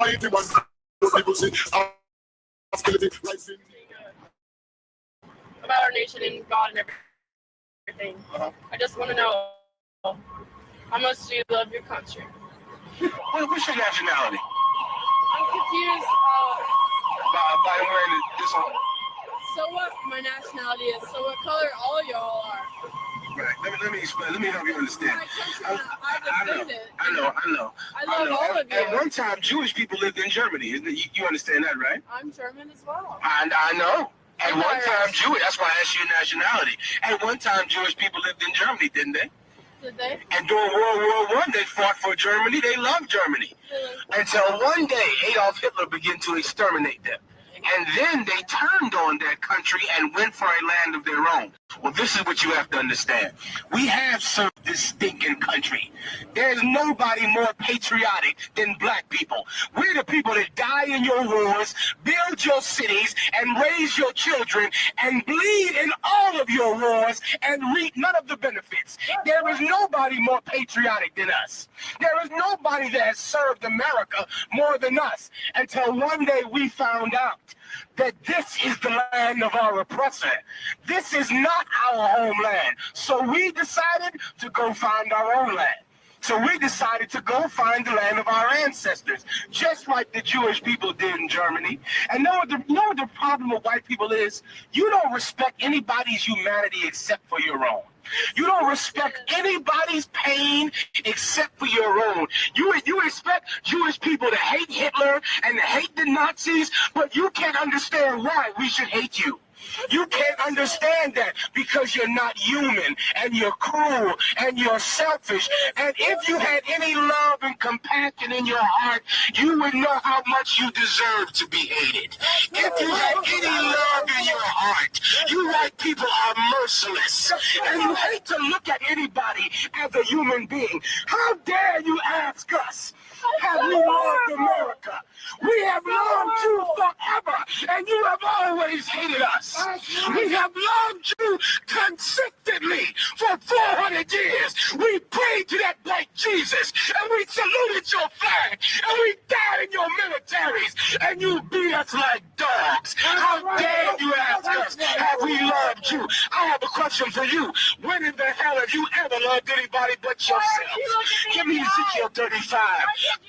Almighty one. People see hostility rising. About our nation and God and everything. I just want to know, how much do you love your country? What's your nationality? I'm confused. By wearing this on. So what my nationality is, so what color all of y'all are. Right. Let me explain. Let me help you understand. My country, I defend it. I know. I love all of you. At one time, Jewish people lived in Germany. Isn't it? You understand that, right? I'm German as well. I know. At I'm one Irish. time, Jewish. That's why I asked you your nationality. At one time, Jewish people lived in Germany, didn't they? Did they? And during World War I, they fought for Germany. They loved Germany. Really? Until one day, Adolf Hitler began to exterminate them. And then they turned on their country and went for a land of their own. Well, this is what you have to understand. We have served this stinking country. There's nobody more patriotic than black people. We're the people that die in your wars, build your cities, and raise your children, and bleed in all of your wars, and reap none of the benefits. There is nobody more patriotic than us. There is nobody that has served America more than us, until one day we found out that this is the land of our oppressor. This is not our homeland. So we decided to go find our own land. So we decided to go find the land of our ancestors, just like the Jewish people did in Germany. And know what the problem with white people is? You don't respect anybody's humanity except for your own. You don't respect anybody's pain except for your own. You expect Jewish people to hate Hitler and to hate the Nazis, but you can't understand why we should hate you. You can't understand that because you're not human and you're cruel and you're selfish. And if you had any love and compassion in your heart, you would know how much you deserve to be hated. If you had any love in your heart, you white people are merciless. And you hate to look at anybody as a human being. How dare you ask us? Have we loved America? We have loved you forever, and you have always hated us. We have loved you consistently for 400 years. We prayed to that black Jesus, and we saluted your flag, and we died in your militaries, and you beat us like dogs. How dare you ask us, have we loved you? I have a question for you. When in the hell have you ever loved anybody but yourself? Give me Ezekiel 35.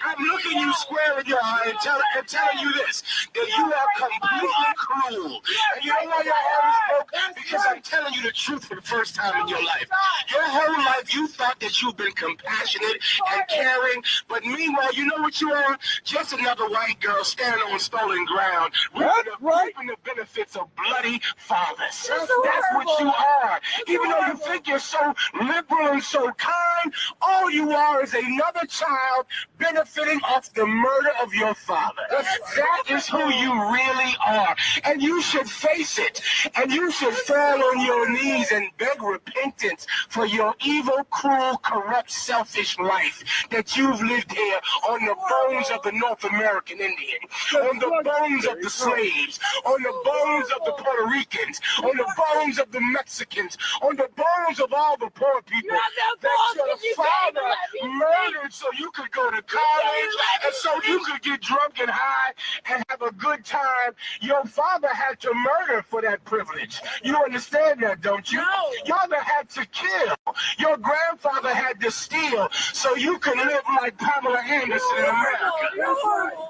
I'm looking you square in your eye and telling you this, that you are completely cruel. And you know why your heart is broke? Because I'm telling you the truth for the first time in your life. Your whole life you thought that you've been compassionate and caring, but meanwhile, you know what you are? Just another white girl standing on stolen ground, reaping the benefits of bloody fathers. That's what you are. Even though you think you're so liberal and so kind, all you are is another child benefiting off the murder of your father. That is who you really are. And you should face it. And you should fall on your knees and beg repentance for your evil, cruel, corrupt, selfish life that you've lived here on the bones of the North American Indian, on the bones of the slaves, on the bones of the Puerto Ricans, on the bones of the Mexicans, on the bones of all the poor people that your father murdered so you could go to college and so you could get drunk and high and have a good time. Your father had to murder for that privilege. You understand that, don't you? No. Your father had to kill. Your grandfather had to steal so you could live like Pamela Anderson in America.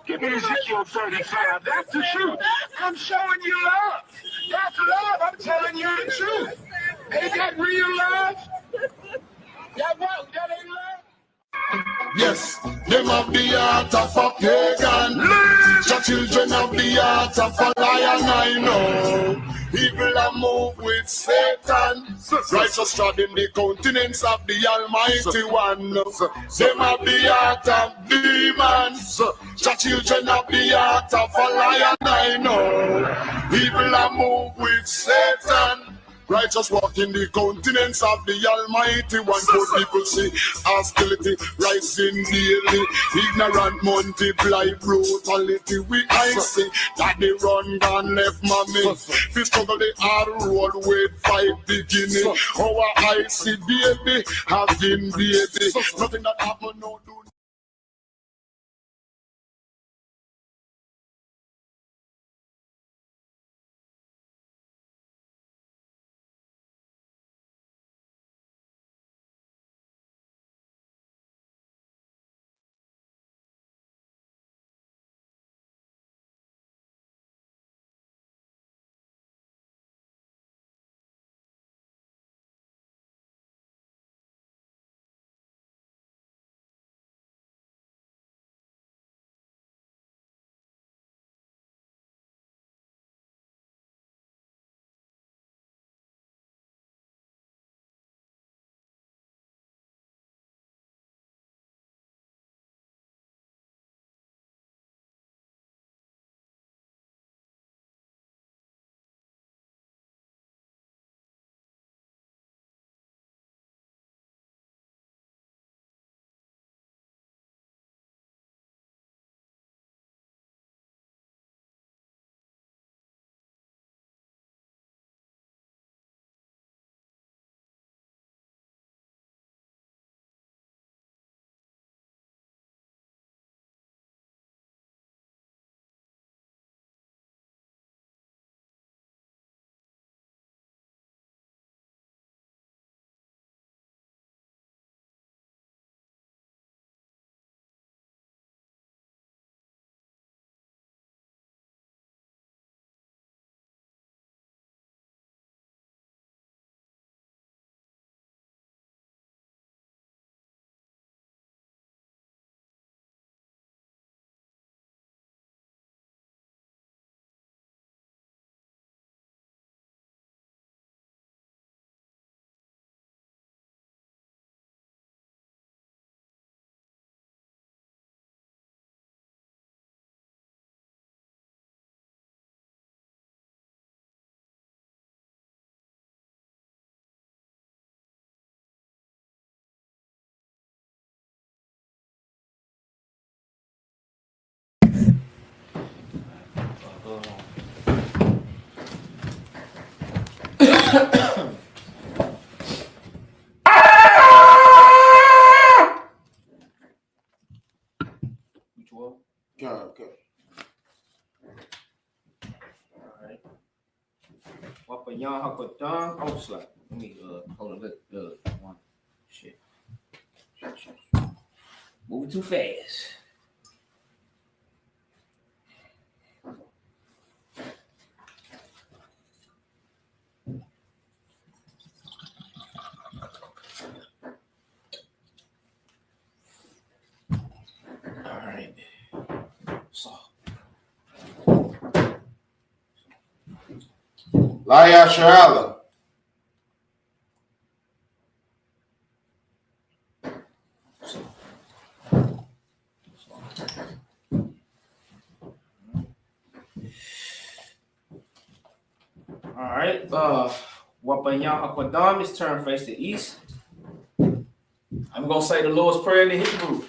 Give me Ezekiel 35. That's the truth. I'm showing you love. That's love. I'm telling you the truth. Ain't that real love? That ain't love? Yes, them have the heart of a pagan. The children have the heart of a lion, I know. Evil are move with Satan. Righteous trod in the countenance of the Almighty One. Them have the heart of demons. The children have the heart of a lion, I know. Evil are move with Satan. Righteous walk in the countenance of the Almighty One. Good people see hostility rising daily. Ignorant multiply brutality. We I see that they run gone left mommy. Fish struggle the hard road with fight beginning. Our I see baby having baby. Nothing that happen no do. Which one? Okay. Alright. Wapa yan hakotan. Oh, slap. Let me hold on. Look. One. Shit. Moving too fast. Alright. So. Laya Sharala. Alright. Wapanyan Hakwadam is turned face to east. I'm gonna say the Lord's Prayer in the Hebrew.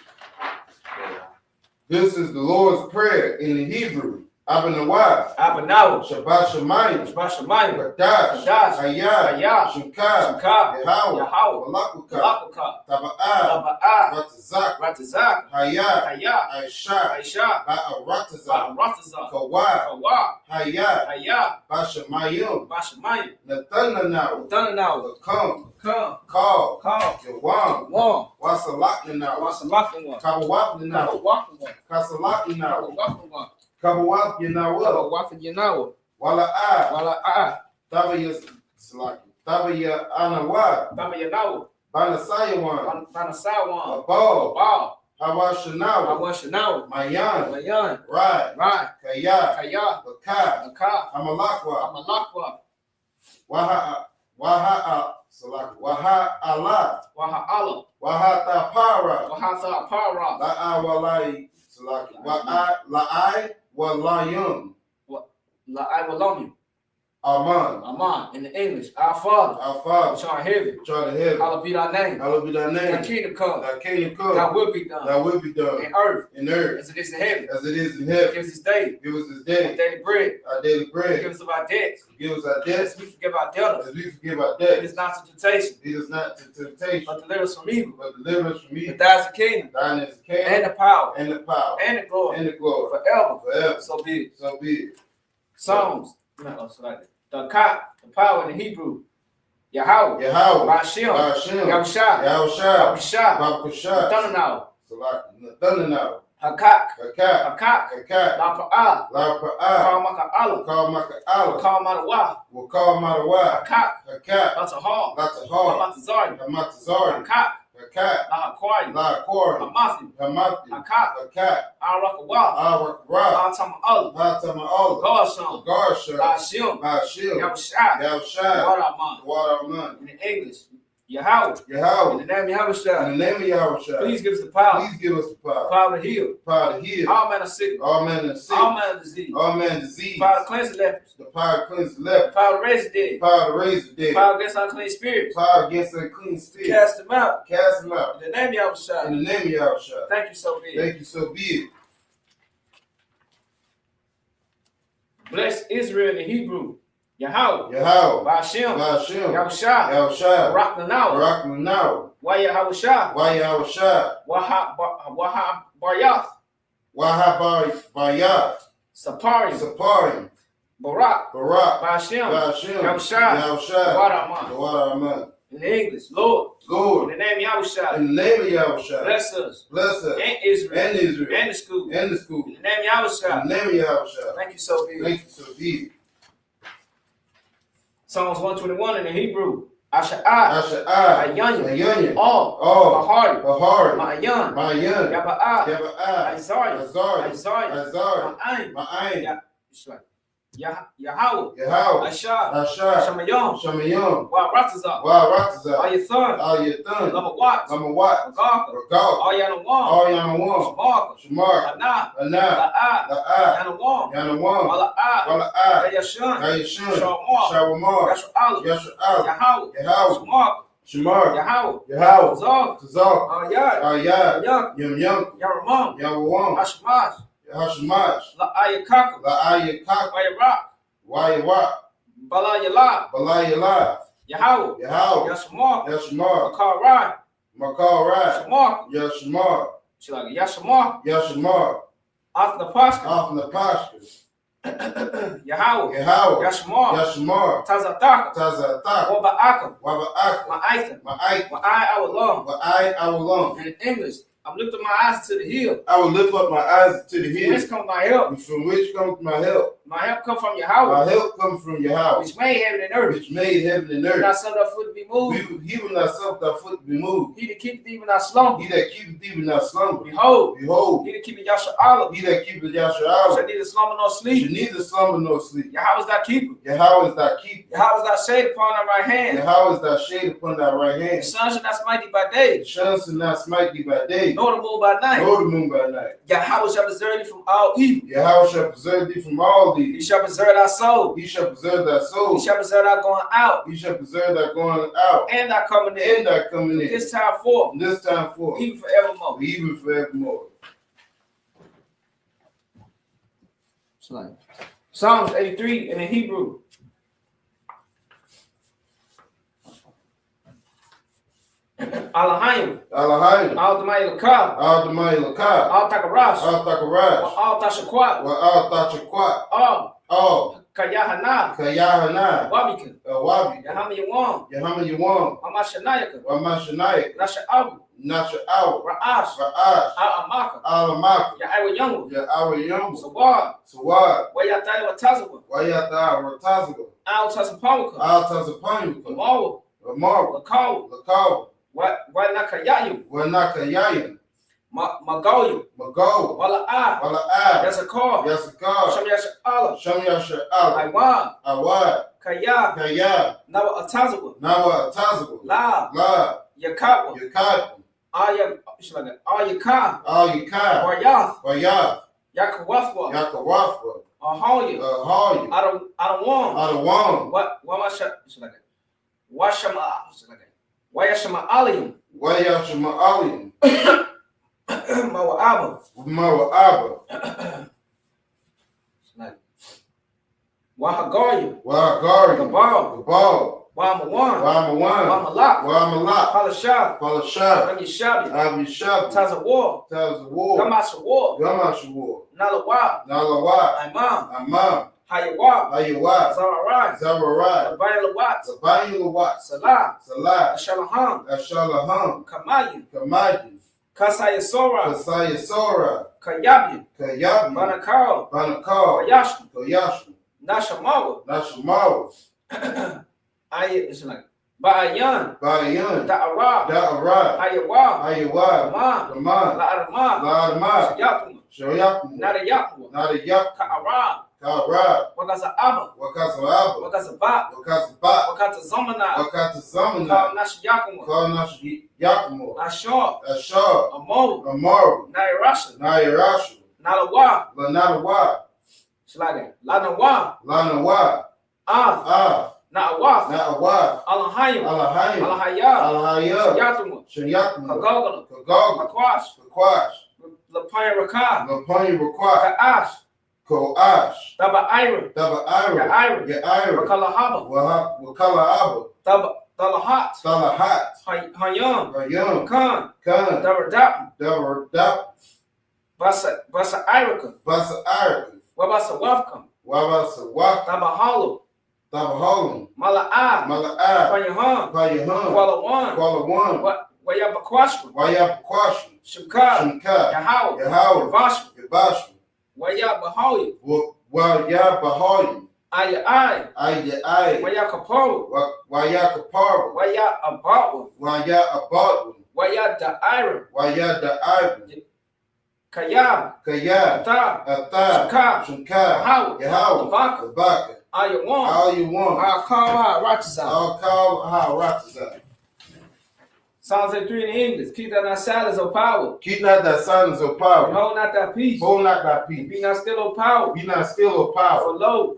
This is the Lord's Prayer in the Hebrew. Abanawa. Abanawa. Shabbat Shemayim. Shabbat Shemayim. Kadash. Kadash. Hayah. Shukah. Yahweh. Malakuka. Taba'ah. Ratazak. Hayah. Aisha. Ba'aratazak. Kawah. Hayah. Bashamayim. Nathanaw. Come. Call. Yawam. Wasalaknanaw. Kabawapnanaw. Kasalaknanaw. Kabawaf Yanawa. Wala Tabaya Anawa. Banasayawan. Abal. Hawashanawa. Mayan. Right. Kaya. Baka. Amalakwa. Waha Allah. Wahatapara. La'awalai. La'ai walayum. La'ai walayum. Aman. In the English, our Father. Which art in heaven. Hallowed be thy name. Thy kingdom come. Thy will be done. In earth. As it is in heaven. Give us this day. Our daily bread. Give us our debts. As we forgive our debtors. Lead us not to temptation. But deliver us from evil. But thine is the kingdom. And the power. And the glory. Forever. So be it. Psalms. The power in the Hebrew. Yahweh. Ba'ashem. Yahushua. Nathanaw. Hakak. La'pa'ah. Call Matawa. Hakak. Latahar. Hamatazar. Hakak. La'akwari. Hamathi. Hakak. Al-Rakawah. Garsham. Ba'ashem. Yahushua. Waraman. In the English. Yahweh. In the name of Yahushua. Please give us the power. Power to heal. All manner of sickness. All manner of disease. Power to cleanse the lepers. Power to raise the dead. Power against unclean spirits. Cast them out. In the name of Yahushua. Thank you, so be it. Bless Israel in the Hebrew. Yahweh. Ba'ashem. Yahushua. Barak Why Yahushua. Waha Baryath. Saparim. Barak. Ba'ashem. Yahushua. Waraman. In the English, Lord. In the name of Yahushua. Bless us. And Israel. And the school. In the name of Yahushua. Thank you, so be it. Psalms 121 in the Hebrew. Asha'ah. Ayanya. All. Bahari. Ma'ayan. Yaba'ah. Isaiah. Ma'ayin. Yahweh. Asha. Shamayom. Wa'ratazah. Ayathan. Lamawat. Regal. Ayanuam. Shamar. Anah. La'ah. Yanawam. Wala'ah. Yashan. Shawamar. Yahweh. Shamar. Yahweh. Tazak. Ayad. Yum. Yaramam. Ashmash. Hashemash. La'ayakaka. La'ayakaka. Wayarak. Wayarak. Balayala. Balayala. Yahweh. Yahweh. Yashmar. Yashmar. Makarai. Makarai. Shamar. Yashmar. She like Yashmar. Yashmar. Off the Pashka. Off the Pashka. Yahweh. Yahweh. Yashmar. Yashmar. Tazataka. Tazataka. Waba'aka. Waba'aka. Ma'aita. Ma'aita. Wa'ai awalong. Wa'ai awalong. In English, I'm lifting my eyes to the hill. I will lift up my eyes to the hill. From which comes my help? From which comes my help? My help comes from Yahweh. My help comes from Yahweh. Which made heaven and earth. Which made heaven and earth. He will not suffer thy foot to be moved. He will not suffer thy foot to be moved. He that keepeth thee will not slumber. He that keepeth thee will not slumber. Behold. Behold. He that keepeth Yasha'Allah. He that keepeth Yasha'Allah. Shall neither slumber nor sleep. Shall neither slumber nor sleep. Yahweh is thy keeper. Yahweh is thy keeper. Yahweh is thy shade upon thy right hand. Yahweh is thy shade upon thy right hand. The sun shall not smite thee by day. The sun shall not smite thee by day. Nor the moon by night. Nor the moon by night. Yahweh shall preserve thee from all evil. Yahweh shall preserve thee from all evil. He shall preserve thy soul. He shall preserve thy soul. He shall preserve thy going out. He shall preserve thy going out. And thy coming in. And thy coming in. This time forth. This time forth. Even forevermore. Even forevermore. Psalms 83 in the Hebrew. Alahayim. Alahayim. Al-Damai Lakab. Al-Damai Lakab. Al-Takarash. Al-Takarash. Al-Tashakwat. Al-Tashakwat. Al. Kayahana. Kayahana. Wabika. Wabika. Yahama Yawam. Yahama Yawam. Amashanayaka. Amashanayaka. Nasha'abu. Nasha'abu. Ra'ash. Ra'ash. Al-Amaka. Al-Amaka. Ya'awa Yungu. Ya'awa Yungu. Sawad. Sawad. Wayatai Watazawa. Wayatai Watazawa. Al-Tasapawaka. Al-Tasapawaka. Amawa. Amawa. Lakawa. Lakawa. Wanakayayim. Wanakayayim. Magoyim. Mago. Wala'ah. Wala'ah. Yasakar. Yasakar. Shem Yasha'Allah. Shem Yasha'Allah. Iwan. Iwan. Kaya. Kaya. Nawa Atazawa. Nawa Atazawa. La. La. Yakatwa. Yakatwa. Ayaka. Ayaka. Wayath. Wayath. Yakawafwa. Yakawafwa. Ahoya. Ahoya. Adawam. Adawam. What am I? Washama. Wayashama Alim. Wayashama Alim. Mawa'aba. Mawa'aba. Wahagaria. Wahagaria. Gabal. Gabal. Wamawan. Wamawan. Wamalak. Wamalak. Palashab. Palashab. Abishabi. Abishabi. Tazawar. Tazawar. Gamashawar. Gamashawar. Nalawa. Nalawa. Imam. Imam. Hayawab. Hayawab. Zararai. Zararai. Labayalawat. Labayalawat. Salah. Salah. Ashalaham. Ashalaham. Kamayu. Kamayu. Kasayasora. Kasayasora. Kayabi. Kayabi. Banakal. Banakal. Koyashnu. Koyashnu. Nashamawa. Nashamawa. It's like Ba'ayan. Ba'ayan. Da'arab. Da'arab. Hayawab. Hayawab. Laman. Laman. La'aramab. La'aramab. Shayapuma. Shayapuma. Nadayapuma. Nadayapuma. Ka'arab. Ka'arab. Wakaza Abba. Wakaza Abba. Wakaza Bat. Wakaza Bat. Wakaza Zamana. Wakaza Zamana. Ka'anash Yakuma. Ka'anash Yakuma. Ashar. Ashar. Amor. Amor. Nairasha. Nairasha. Nalawa. Nalawa. Slaga. Lanawa. Lanawa. Af. Af. Na'awaf. Na'awaf. Alahayim. Alahayim. Alahayah. Alahayah. Shayatuma. Shayatuma. Kagogala. Kagogala. Kakwash. Kakwash. Lapaya Rakah. Lapaya Rakah. Ka'ash. Ko'ash. Daba Ira. Daba Ira. Ya'ira. Ya'ira. Wakalahaba. Wakalahaba. Dalahat. Dalahat. Hayam. Hayam. Khan. Khan. Daradap. Daradap. Basa Irika. Basa Irika. Wabasa Wafkam. Wabasa Wafkam. Dabahalu. Dabahalu. Mala'ah. Mala'ah. Payahan. Payahan. Kualawan. Kualawan. Wayabakwashwa. Wayabakwashwa. Shimka. Shimka. Yahawah. Yahawah. Yabashwa. Yabashwa. Wayabahoya. Wayabahoya. Ayai. Ayai. Wayakaparo. Wayakaparo. Wayabatwa. Wayabatwa. Wayadaira. Wayadaira. Kayab. Kayab. Atab. Atab. Shimka. Shimka. Yahawah. Yahawah. Yabaka. Yabaka. All you want. All you want. I'll call out Ratazah. I'll call out Ratazah. Psalms 83 in English. Keep not thy silence, O power. Keep not thy silence, O power. And hold not thy peace. Hold not thy peace. Be not still, O power. Be not still, O power. For lo,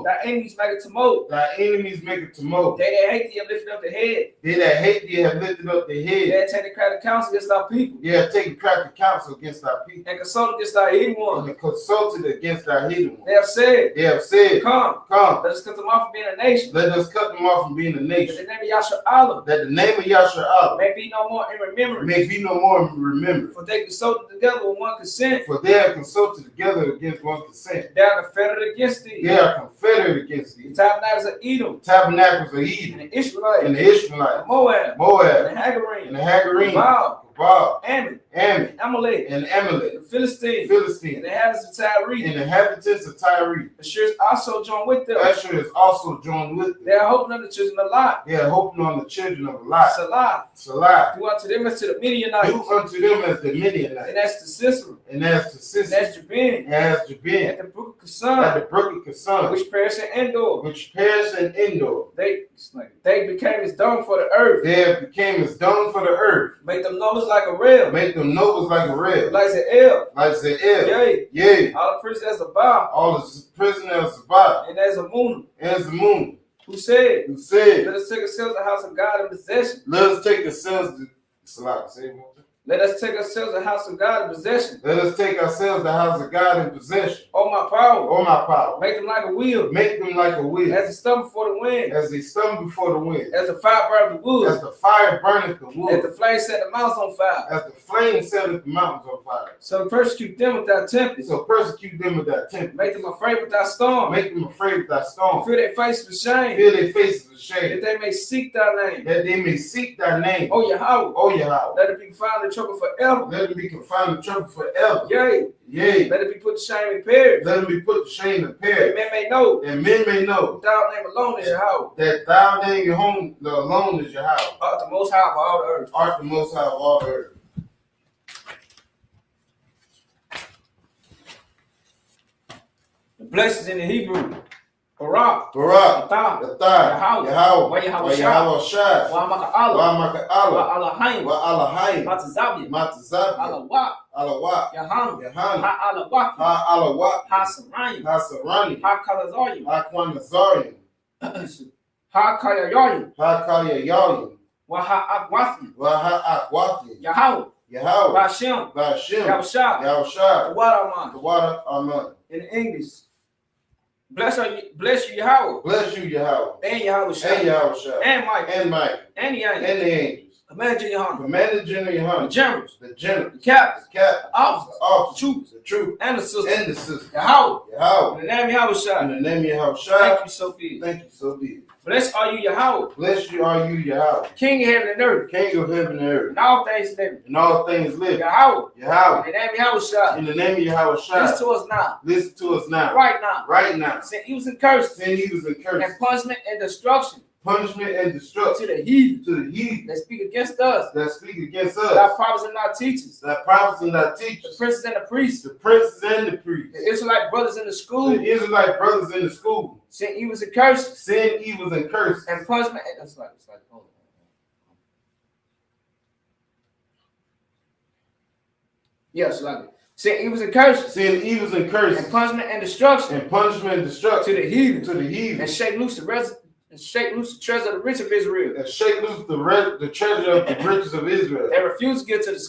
thy enemies make a tumult. Thy enemies make a tumult. They that hate thee have lifted up the head. They that hate thee have lifted up the head. They have taken crafty counsel against thy people. They have taken crafty counsel against thy people. And consulted against thy hidden one. And consulted against thy hidden one. They have said, come, let us cut them off from being a nation. Let us cut them off from being a nation. That the name of Yahshua, that the name of Yahshua may be no more in remembrance. May be no more in remembrance. For they consulted together with one consent. For they have consulted together against one consent. They are confederate against thee. They are confederate against thee. The tabernacles of Edom. Tabernacles of Edom. And the Ishmaelites. And the Ishmaelites. And Moab. Moab. And the Hagarene. And the Hagarene. Baal, Ammon, Amalek, and Amalek, the Philistine, and the inhabitants of Tyre, Ashur is also joined with them. They are hoping on the children of Lot. Salah. Do unto them as to the Midianites. And as to Sisera. And as Jabin. At the brook of Kison. Which perished in Endor. They became as dung for the earth. Make them numbers like a rail. Like the Yea. All the prisoners as a bow. And as a moon. Who said? Let us take ourselves the house of God in possession. Let us take ourselves the house of God in possession. Oh my power. Make them like a wheel. As they stumble before the wind. As the fire burneth the wood. As the flame set the mountains on fire. So persecute them with thy tempest. Make them afraid with thy storm. Fill their faces with shame. That they may seek thy name. Oh Yahweh. Let it be found in trouble forever. Yea. Let it be put to shame and perish. That men may know. That thou name alone is Yahweh. Art the most high of all the earth. The blessings in the Hebrew. Barak, Atah, Yahweh, Shah, Wa Maka Allah, Alahayim, Matazabia, Alawak, Yahanu, Ha-Alawak, Ha-Sarani, Ha-Kalazarium, Ha-Kayayarim, Wa Ha-Akwathim, Yahweh, Bashem, Yahushua, the water Aman. In English. Bless you, Yahweh. And Yahushua. And Mike. And the angels. Commander General Yohana. The general. The captains. Officers. The troops. And the sisters. Yahweh. In the name of Yahushua. Thank you so be. Blessed are you, Yahweh. King of heaven and earth. And all things living. Yahweh. In the name of Yahushua. Listen to us now. Right now. Sin, evils, and curses. And punishment and destruction. To the heathen. That speak against us. Thy prophets and thy teachers. The princes and the priests. The Israelite brothers in the school. Sin, evils, and curses. And punishment. That's like yes, like it. Sin, evils, and curses. And punishment and destruction. To the heathen. And shake loose the treasure of the rich of Israel. The treasure of the riches of Israel. They refuse to get to the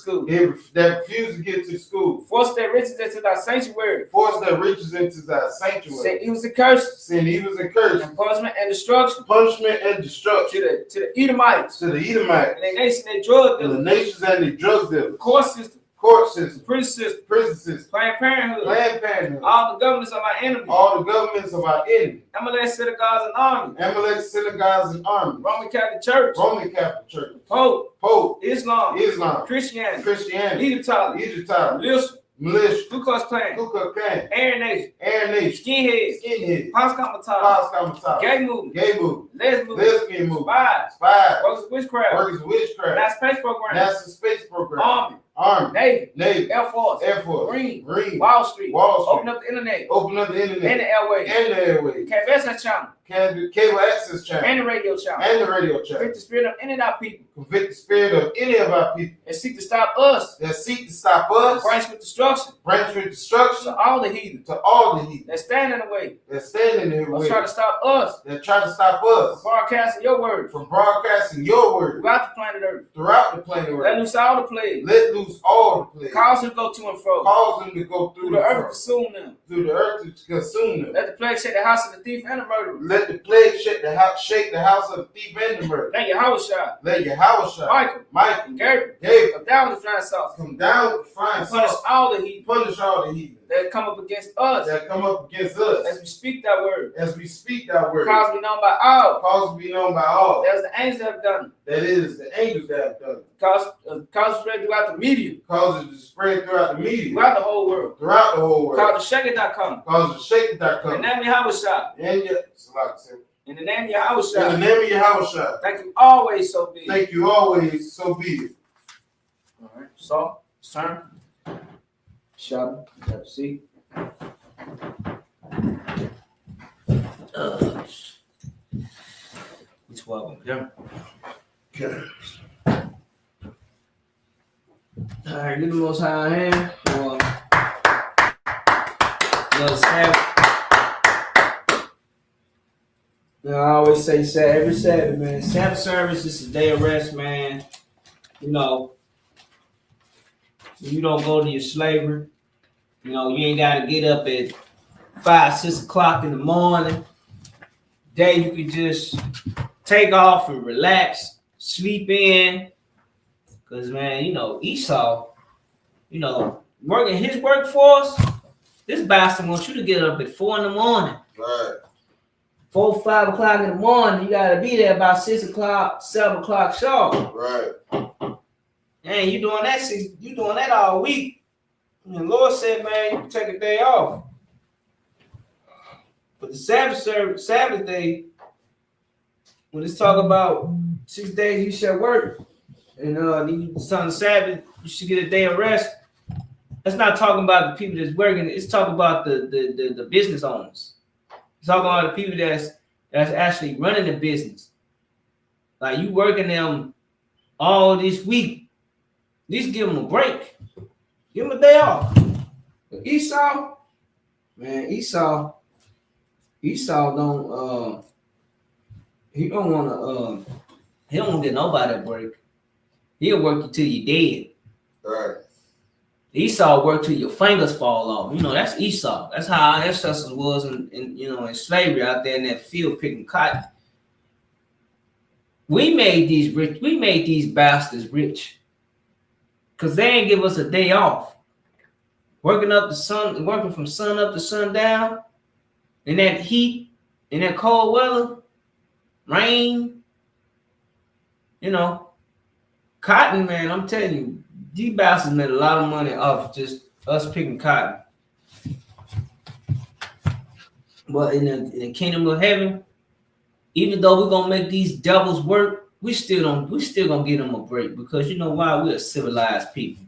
school. Force their riches into thy sanctuary. Sin, evils, and curses. And punishment and destruction. To the Edomites. And the nations and their drug dealers. Court system, prison system, Planned Parenthood, all the governments of our enemy. Amalek synagogues and army. Roman Catholic Church. Pope. Islam. Christianity. Egyptology. Militia. Ku Klux Klan. Aryan Nation. Skinheads. Pascamataz. Gay movement. Lesbian movement. Spies. Workers of witchcraft. NASA space program. Army. Army, Navy, Air Force, Marine, Wall Street, open up the internet, and the airways. Can't access channel. Cable access channel. And the radio channel. Convict the spirit of any of our people. And seek to stop us. Branch with destruction. To all the heathen. That stand in the way. Or try to stop us. From broadcasting your word. Throughout the planet Earth. Let loose all the plagues. Cause them to go to and fro. Through the earth to consume them. Let the plague shake the house of the thief and the murderer. Let the plague shake the house of the thief and the murderer. Let Yahweh Michael, Gabriel, come down with the flying sauce. Punish all the heathen. That come up against us. As we speak that word. Cause be known by all. That's the angels that have done it. Cause it spread throughout the media. Throughout the whole world. Cause the shaking.com. In the name of Yahweh. In the name of Yahweh. Thank you always, so be it. All right. So, turn. Shut. Have a seat. It's 12. Yeah. Okay. All right. Give the Most High a hand for another Sabbath. I always say every Sabbath, man. Sabbath service is a day of rest, man. You know, you don't go to your slavery. You know, you ain't got to get up at 5, 6 o'clock in the morning. Day you can just take off and relax, sleep in. Because, man, you know, Esau, you know, working his workforce, this bastard wants you to get up at 4 in the morning. Right. 4, 5 o'clock in the morning, you gotta be there about 6 o'clock, 7 o'clock sharp. Right. And you doing that all week. And the Lord said, man, you can take a day off. But the Sabbath day, when it's talking about 6 days you shall work, and on the Sabbath you should get a day of rest. That's not talking about the people that's working. It's talking about the business owners. It's talking about the people that's actually running the business. Like you working them all this week. At least give them a break. Give them a day off. But Esau don't he don't want to get nobody a break. He'll work you till you're dead. Right. Esau work till your fingers fall off. You know, that's Esau. That's how our ancestors was in slavery out there in that field picking cotton. We made these rich. We made these bastards rich. Because they ain't give us a day off. Working from sun up to sundown, in that heat, in that cold weather, rain, you know, cotton, man, I'm telling you, these bastards made a lot of money off just us picking cotton. But in the kingdom of heaven, even though we're gonna make these devils work, we still gonna give them a break, because you know why? We're civilized people.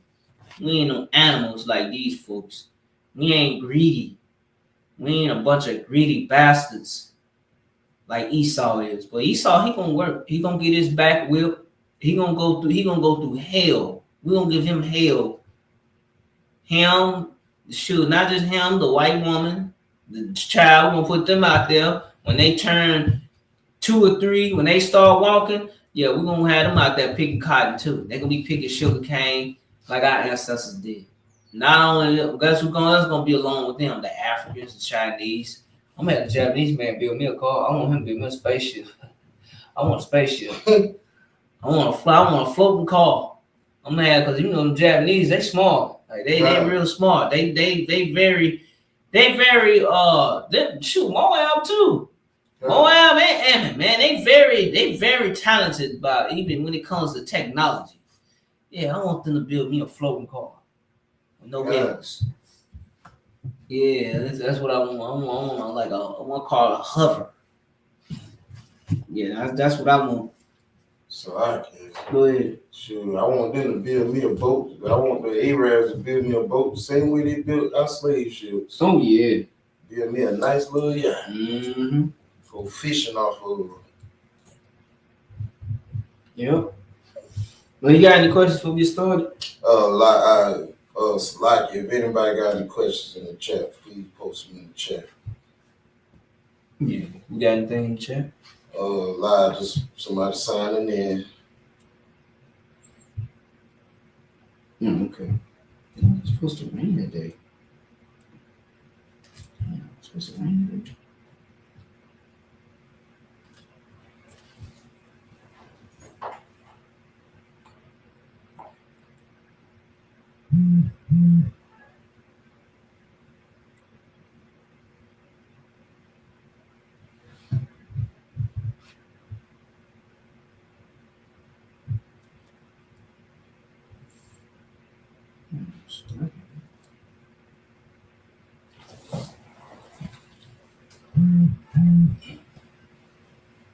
We ain't no animals like these folks. We ain't greedy. We ain't a bunch of greedy bastards like Esau is. But Esau, he gonna work. He gonna get his back whipped. He gonna go through hell. We gonna give him hell. Him, shoot, not just him, the white woman, the child. We're gonna put them out there when they turn 2 or 3. When they start walking, yeah, we're gonna have them out there picking cotton too. They're gonna be picking sugar cane like our ancestors did. Not only that's gonna be along with them, the Africans, the Chinese. I'm gonna have the Japanese man build me a car. I want him to build me a spaceship. I want a spaceship. I want a floating car. I'm mad because you know the Japanese, they smart. Like they real smart. They very shoot Moab too. Moab and Ammon, man, they very talented about it, even when it comes to technology. Yeah, I want them to build me a floating car with no wheels. Yeah, that's what I want. I want to call it a hover. Yeah, that's what I want. So I can. Go ahead. Sure, I want them to build me a boat, but I want the Arabs to build me a boat the same way they built our slave ships. Oh yeah. Build me a nice little yacht. Mm-hmm. For fishing off of. Yep. Well, you got any questions before we started? Like if anybody got any questions in the chat, please post them in the chat. Yeah. You got anything in the chat? Just somebody signing in. Okay. It's supposed to rain today. It's supposed to rain today.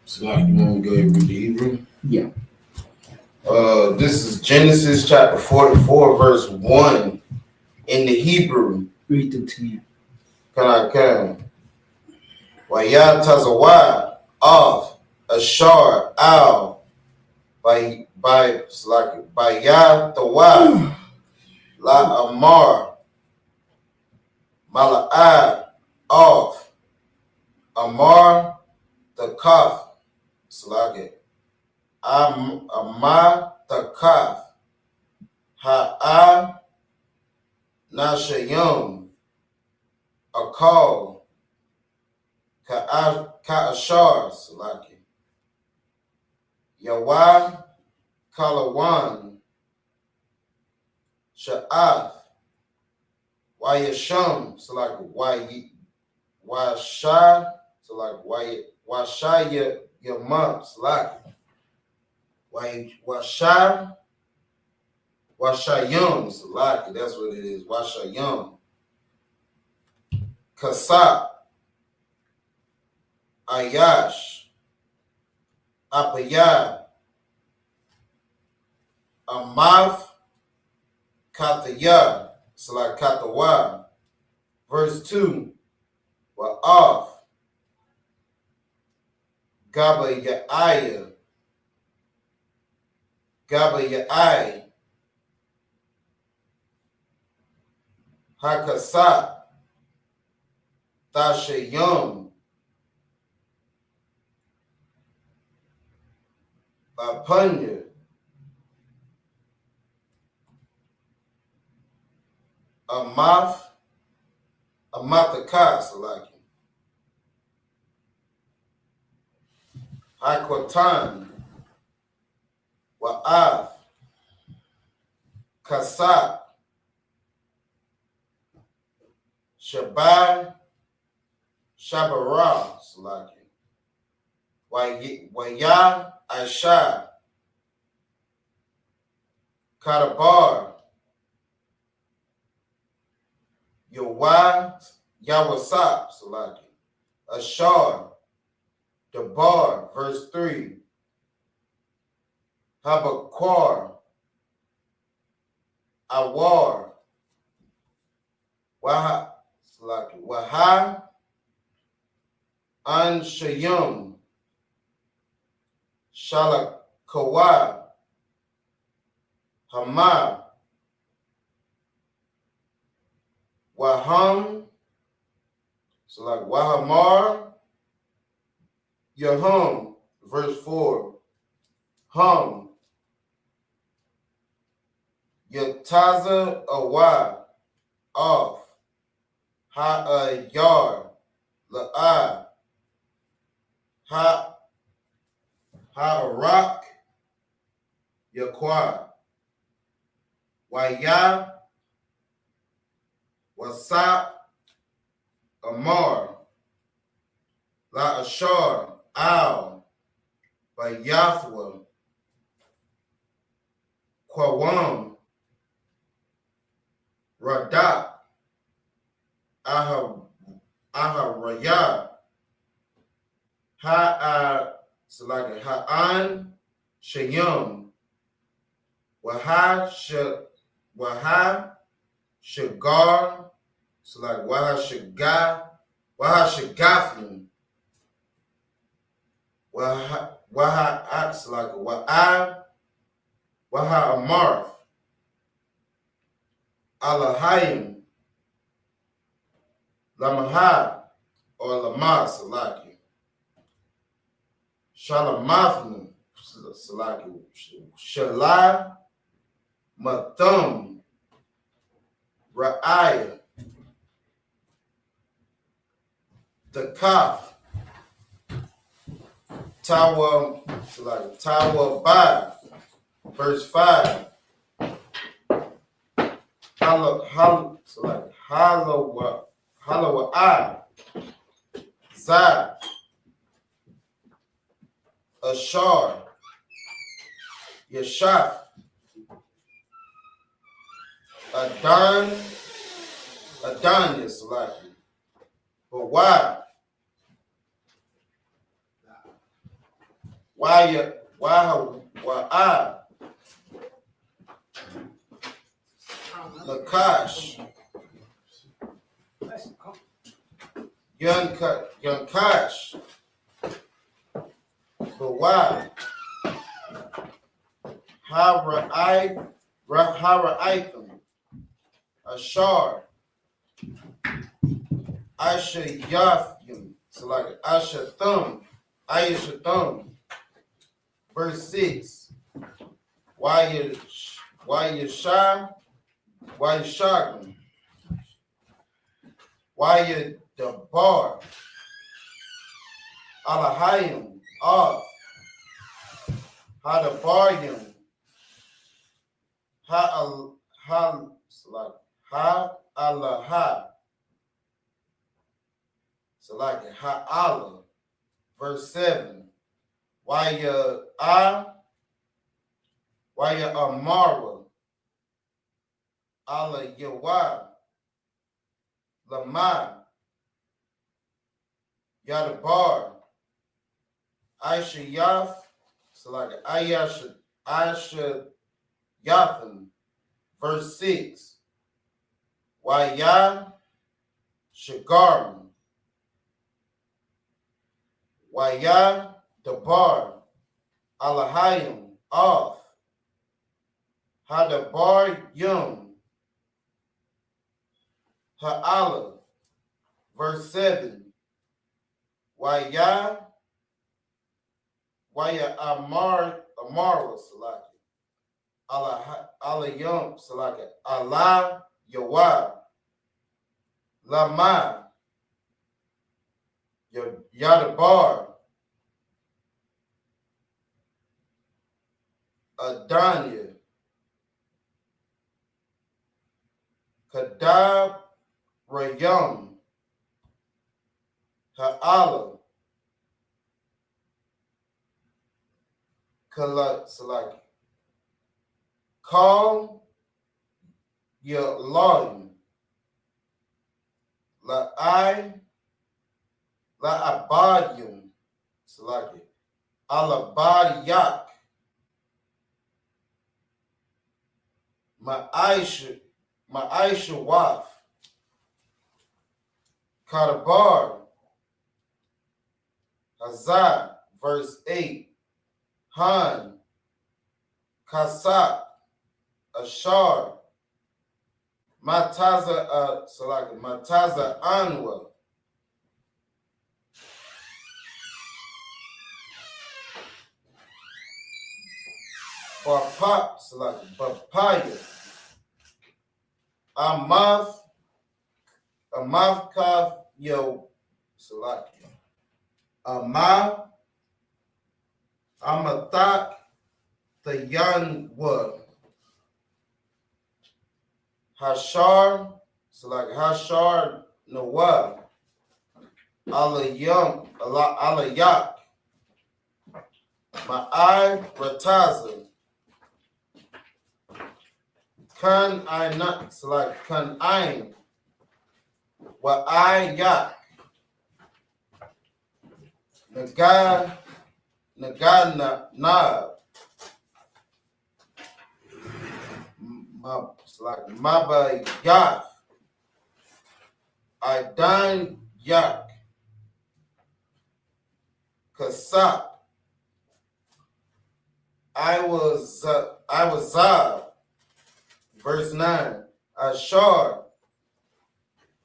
So like you want to go read the Hebrew? Yeah. This is Genesis chapter 44, verse 1 in the Hebrew. Read through 10. Can I come? Wayat Tazawad of Ashar Al by Yah Tawad La Amar Mala'ad of Amar the Kaf Slagit Amar the Kaf Ha'a Nashayum Akal Ka'ashar Salaki Yawa Kalawan Sha'af Wayasham Salaki Washa Salaki Washaya Yamam Salaki Washayum Salaki, that's what it is. Washayum Kasap Ayash Apayah Amath Kataya Salak Katawa. Verse 2 Wa'af Gaba Ya'ai Hakasat Tashayum Bapanya Amatakas like Hakwatan Wa'af Kasat Shabai Shabara Salaki Waya Aisha Katabar Yawasap Salaki Ashar Dabar verse 3 Habakwar Awar Waha Salaki Waha Anshayum Shalakawa Hamad Waham Salaki Wahamar Yahum verse 4 Hum Yataza Awa off Ha'ayar La'a Ha'arak Yaqua Waya Wasap Amar La Ashar Al Bayathwa Quawam Radak Aharaya Ha'an Shayum, Waha Shagar, so like Waha Shagafim, Waha Ats like Waha Amarth, Alahayim, Lamaha, or Lama Salaki, Shalamafnu, Salaki, Shalai, Mathum, Ra'ayah, the Kaf, Tower, like Tower by verse 5. Halawa, Zah, Ashar, Yashaf, Adonias, like, but why? Why Nakash, young Kash, but why? Hara'aitum, Ashar, Asha Yafim, so like Asha Thum, verse 6. Why you shocking? Why you the bar? Alahayim off. How the bargain? Allah. So like ha Allah. Verse 7. Why you Amara? Allah Yawah, Lama, Yadabar, Aisha Yaf, so like Aisha Yatham, verse 6. Waya Shagarm, Waya Dabar, Alahayim, off, Hadabar Yum, Ha'ala, verse 7. Waya Amara Salaki. Allah Yom Salaki. Allah Yawab. Lama. Yadabar. Adanya. Kadab Rayum. Ha'ala. Salaki. Call your Lord. La Abadium. Salaki. Alabadiyak. Ma'aisha Waf. Kadabar. Hazah, verse 8. Han, Kasak, Ashar, Mataza Anwa, Papaya, Amav Kaf Yo Salaki, Amathak the young word. Hashar, so like Hashar Nawab. Alayak. Ma'ai Rataza. Kan I not, so like Kan I. Wa I yak. Nagana Nab. Mabayah, Idan Yak, Kasap, I was verse 9, Ashar,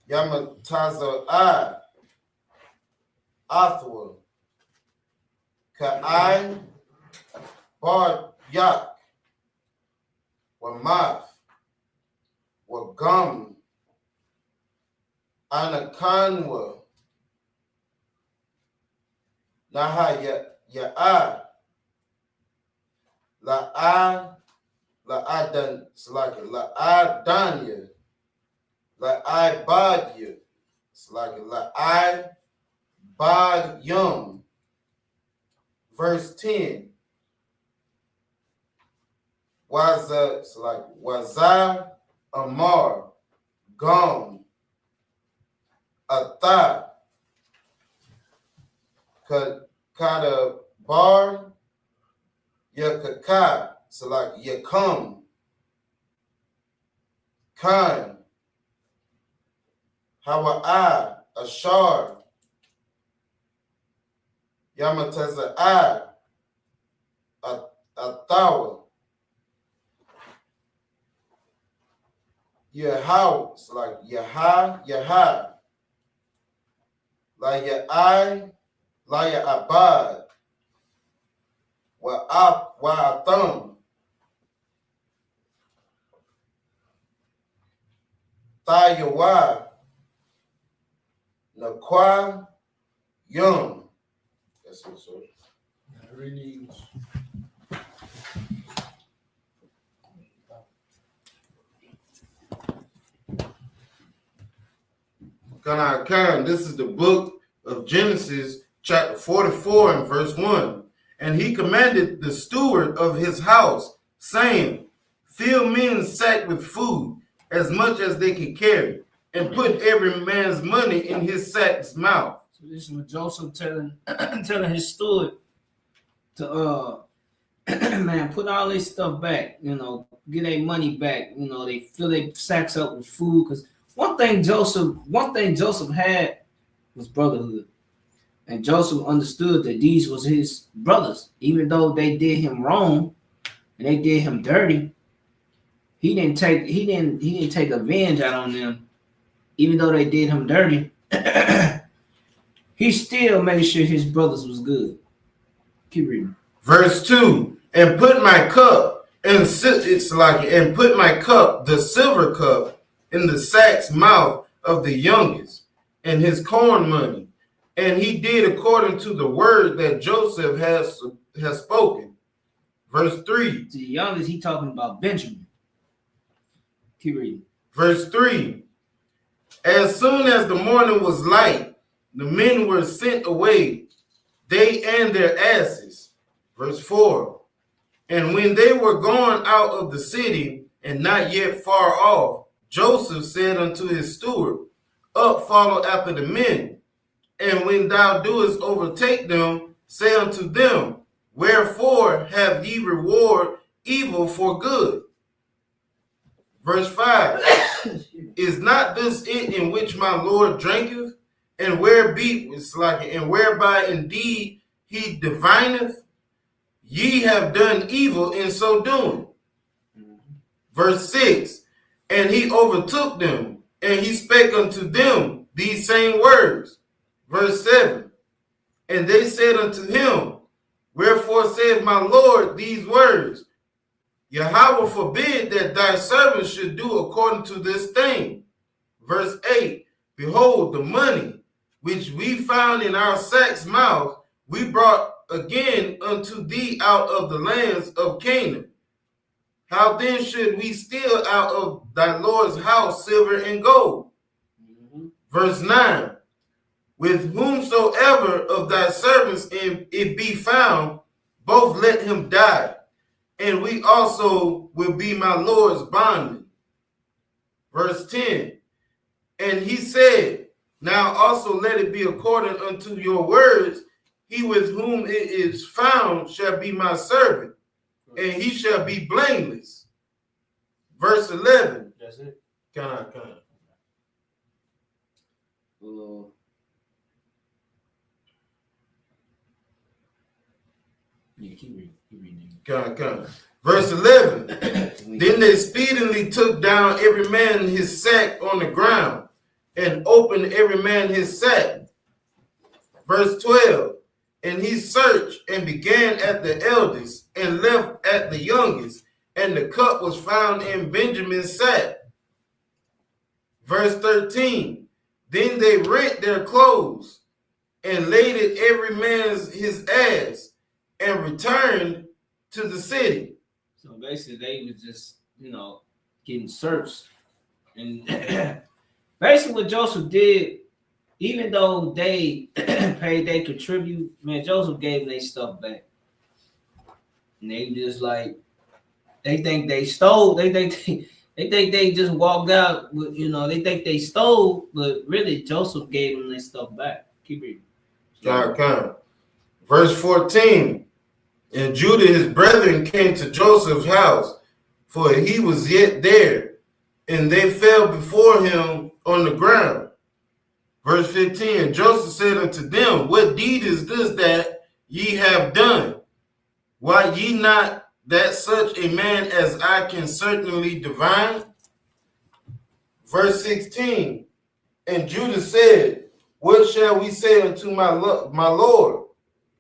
Yamataza Athwa, Ka'ai, Bar Yak, Wamath, Wagum, Anakanwa, Naha Ya'a, La'adan, Slaka, La'adanya, La'ibadya, Slaka, La'ibadyum. Verse 10, Waza Amar, Gum, Atha, Kada Bar, Yakaka, Yakum, Khan, Hawa'a, Ashar, Yamataza Athawa, Yahau, it's like Yaha, La Ya'ai, La Ya'abad, Wa'atham, Thayawa, Nakwa, Yum. That's it, sir. This is the book of Genesis, chapter 44 and verse 1. And he commanded the steward of his house, saying, fill men's sack with food, as much as they can carry, and put every man's money in his sack's mouth. So this is what Joseph telling his steward to man, put all this stuff back, get their money back, they fill their sacks up with food. Because one thing Joseph had was brotherhood. And Joseph understood that these was his brothers, even though they did him wrong and they did him dirty. He didn't take revenge out on them, even though they did him dirty. He still made sure his brothers was good. Keep reading. Verse 2, and put my cup, the silver cup, in the sack's mouth of the youngest, and his corn money. And he did according to the word that Joseph has spoken. Verse 3. The youngest, he talking about Benjamin. Keep reading. Verse 3. As soon as the morning was light, the men were sent away, they and their asses. Verse 4. And when they were gone out of the city, and not yet far off, Joseph said unto his steward, up, follow after the men. And when thou doest overtake them, say unto them, wherefore have ye reward evil for good? Verse 5. Is not this it in which my Lord drinketh, and whereby indeed he divineth? Ye have done evil in so doing. Verse 6. And he overtook them, and he spake unto them these same words. Verse 7. And they said unto him, wherefore saith my Lord these words? Yahweh forbid that thy servant should do according to this thing. Verse 8. Behold, the money which we found in our sack's mouth, we brought again unto thee out of the lands of Canaan. How then should we steal out of thy Lord's house silver and gold? Verse 9. With whomsoever of thy servants it be found, both let him die, and we also will be my Lord's bondmen. Verse 10. And he said, now also let it be according unto your words, he with whom it is found shall be my servant, and he shall be blameless. Verse 11. That's it. Can I? Yeah, keep reading. Can. Verse 11. Then they speedily took down every man his sack on the ground, and opened every man his sack. Verse 12. And he searched and began at the eldest and left at the youngest, and the cup was found in Benjamin's sack. Verse 13. Then they rent their clothes and laid it every man's his ass, and returned to the city. So basically, they was just, getting searched. And basically what Joseph did, even though they paid their contribute, man, Joseph gave them their stuff back. And they just they think they stole, they think they just walked out with, they think they stole, but really Joseph gave them their stuff back. Keep reading. Verse 14. And Judah his brethren came to Joseph's house, for he was yet there, and they fell before him on the ground. Verse 15. And Joseph said unto them, what deed is this that ye have done? Why ye not that such a man as I can certainly divine? Verse 16. And Judah said, what shall we say unto my Lord?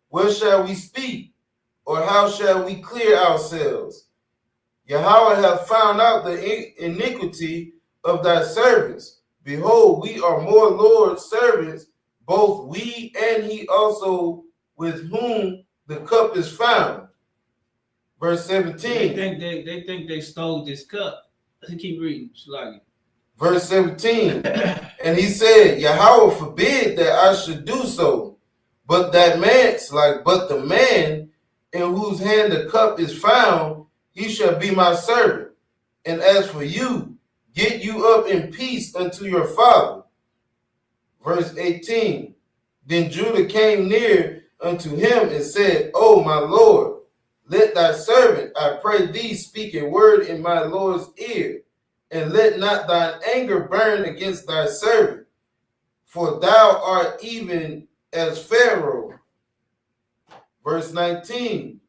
What shall we speak? Or how shall we clear ourselves? Yahweh hath found out the iniquity of thy servants. Behold, we are more Lord's servants, both we and he also with whom the cup is found. Verse 17. They think they stole this cup. Keep reading. Verse 17. And he said, Yahweh forbid that I should do so, but the man in whose hand the cup is found, he shall be my servant. And as for you, get you up in peace unto your father. Verse 18. Then Judah came near unto him and said, O my Lord, let thy servant, I pray thee, speak a word in my Lord's ear, and let not thine anger burn against thy servant, for thou art even as Pharaoh. Verse 19.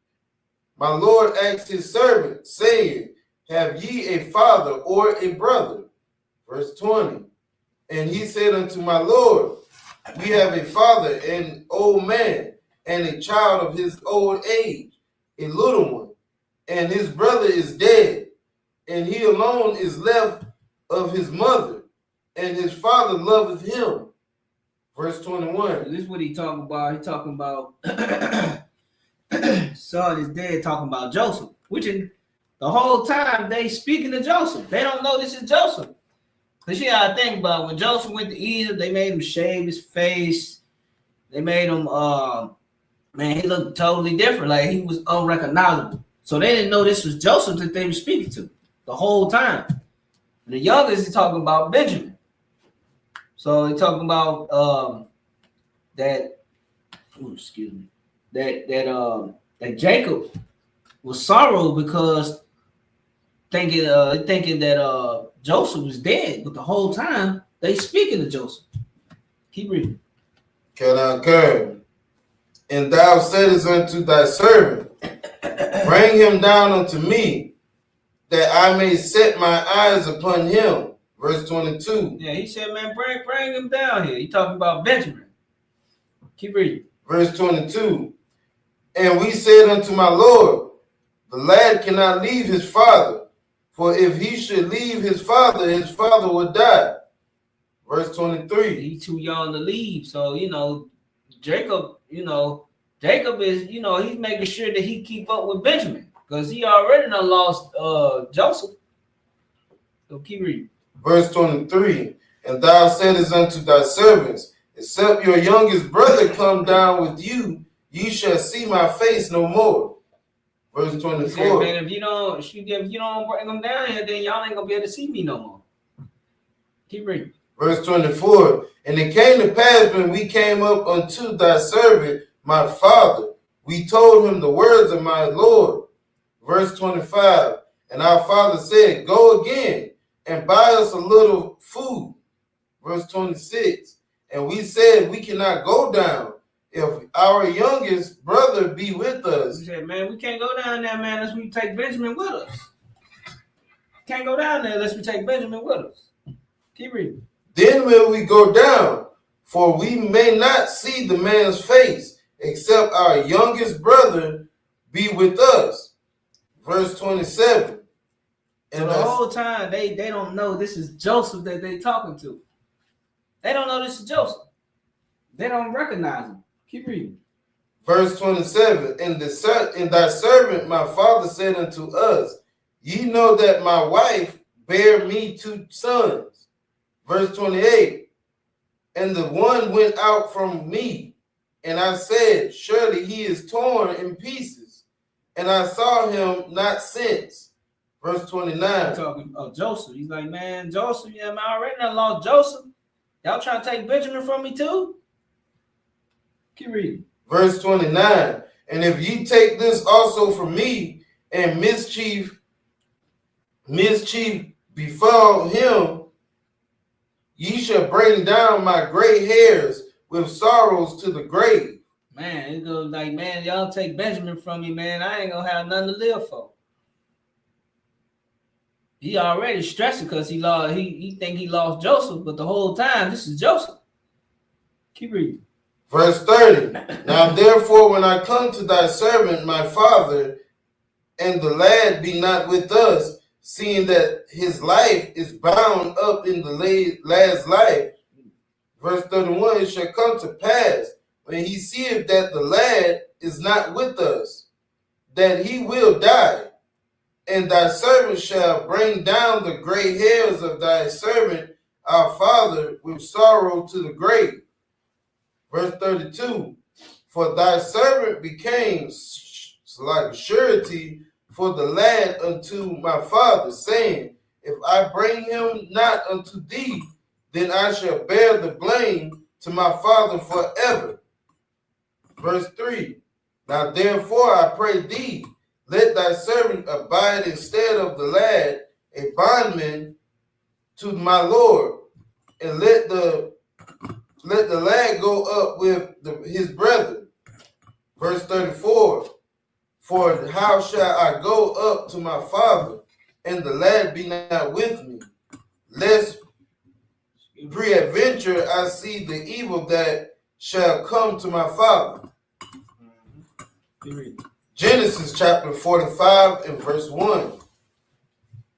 My Lord asked his servant, saying, have ye a father or a brother? Verse 20. And he said unto my Lord, we have a father, an old man, and a child of his old age, a little one, and his brother is dead, and he alone is left of his mother, and his father loveth him. Verse 21. This is what he talking about. He talking about son is dead, talking about Joseph, which is the whole time they speaking to Joseph. They don't know this is Joseph. Because you gotta think about when Joseph went to Egypt, they made him shave his face. They made him he looked totally different, like he was unrecognizable. So they didn't know this was Joseph that they were speaking to the whole time. And the youngest is talking about Benjamin. So he's talking about that Jacob was sorrow because thinking that Joseph was dead, but the whole time they speaking to Joseph. Keep reading. Can I come? And thou saidest unto thy servant, bring him down unto me, that I may set my eyes upon him. Verse 22. Yeah, he said, man, bring him down here. He talking about Benjamin. Keep reading. Verse 22. And we said unto my Lord, the lad cannot leave his father, for if he should leave his father would die. Verse 23. He's too young to leave. So, Jacob is, he's making sure that he keep up with Benjamin because he already done lost Joseph. So keep reading. Verse 23. And thou saidest unto thy servants, except your youngest brother come down with you, ye shall see my face no more. Verse 24. Said, man, if you don't bring them down here, then y'all ain't gonna be able to see me no more. Keep reading. Verse 24. And it came to pass when we came up unto thy servant, my father, we told him the words of my Lord. Verse 25. And our father said, go again and buy us a little food. Verse 26. And we said, we cannot go down if our youngest brother be with us. He said, man, we can't go down there, man, unless we take Benjamin with us. Can't go down there unless we take Benjamin with us. Keep reading. Then will we go down, for we may not see the man's face, except our youngest brother be with us. Verse 27. And the whole time, they don't know this is Joseph that they talking to. They don't know this is Joseph. They don't recognize him. Keep reading. Verse 27. And thy servant, my father, said unto us, ye know that my wife bare me 2 sons. Verse 28. And the one went out from me, and I said, surely he is torn in pieces, and I saw him not since. Verse 29. Talking of Joseph. He's like, man, Joseph, yeah, man, I already done lost Joseph. Y'all trying to take Benjamin from me too? Keep reading. Verse 29. And if ye take this also from me, and mischief befall him, ye shall bring down my gray hairs with sorrows to the grave. Man, it goes like, man, y'all take Benjamin from me, man. I ain't gonna have nothing to live for. He already stressing because he think he lost Joseph, but the whole time this is Joseph. Keep reading. Verse 30. Now therefore, when I come to thy servant, my father, and the lad be not with us, seeing that his life is bound up in the lad's life. Verse 31. It shall come to pass, when he seeth that the lad is not with us, that he will die. And thy servant shall bring down the gray hairs of thy servant, our father, with sorrow to the grave. Verse 32. For thy servant became like a surety for the lad unto my father, saying, if I bring him not unto thee, then I shall bear the blame to my father forever. Verse 3. Now therefore I pray thee, let thy servant abide instead of the lad, a bondman to my Lord, and let the lad go up with his brethren. Verse 34. For how shall I go up to my father, and the lad be not with me, lest peradventure I see the evil that shall come to my father. Genesis chapter 45 and verse 1.